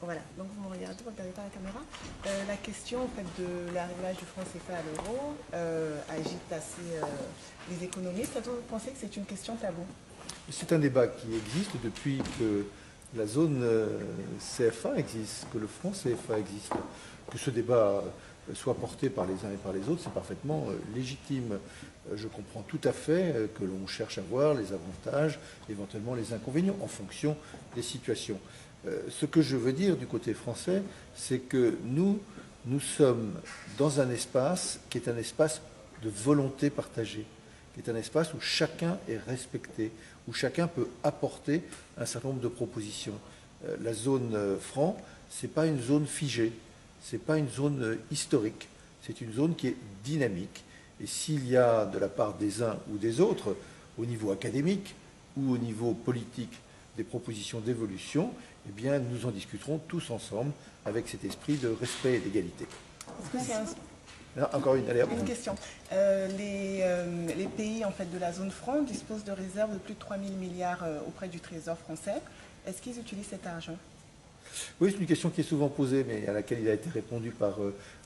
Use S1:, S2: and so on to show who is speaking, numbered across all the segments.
S1: Voilà, donc vous me regardez, vous ne regardez pas la caméra. La question en fait, de l'arrivage du franc CFA à l'euro agite assez les économistes. Est-ce que vous pensez que c'est une question taboue?
S2: C'est un débat qui existe depuis que la zone CFA existe, que le franc CFA existe. Que ce débat soit porté par les uns et par les autres, c'est parfaitement légitime. Je comprends tout à fait que l'on cherche à voir les avantages, éventuellement les inconvénients, en fonction des situations. Ce que je veux dire du côté français, c'est que nous sommes dans un espace qui est un espace de volonté partagée, qui est un espace où chacun est respecté, où chacun peut apporter un certain nombre de propositions. La zone franc, ce n'est pas une zone figée, ce n'est pas une zone historique, c'est une zone qui est dynamique. Et s'il y a de la part des uns ou des autres, au niveau académique ou au niveau politique, des propositions d'évolution, eh bien, nous en discuterons tous ensemble avec cet esprit de respect et d'égalité. Encore une
S1: question. Les pays en fait, de la zone franc disposent de réserves de plus de 3 000 milliards auprès du Trésor français. Est-ce qu'ils utilisent cet argent?
S2: Oui, c'est une question qui est souvent posée, mais à laquelle il a été répondu par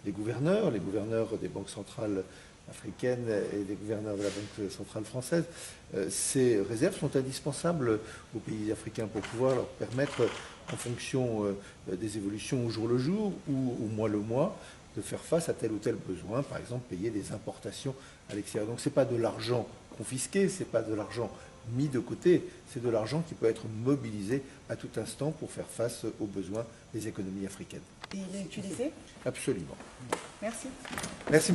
S2: les gouverneurs des banques centrales africaines et des gouverneurs de la Banque centrale française. Ces réserves sont indispensables aux pays africains pour pouvoir leur permettre, en fonction des évolutions au jour le jour ou au mois le mois, de faire face à tel ou tel besoin, par exemple payer des importations à l'extérieur. Donc ce n'est pas de l'argent confisqué, ce n'est pas de l'argent mis de côté, c'est de l'argent qui peut être mobilisé à tout instant pour faire face aux besoins des économies africaines.
S1: Et il est utilisé?
S2: Absolument.
S1: Merci.
S2: Merci.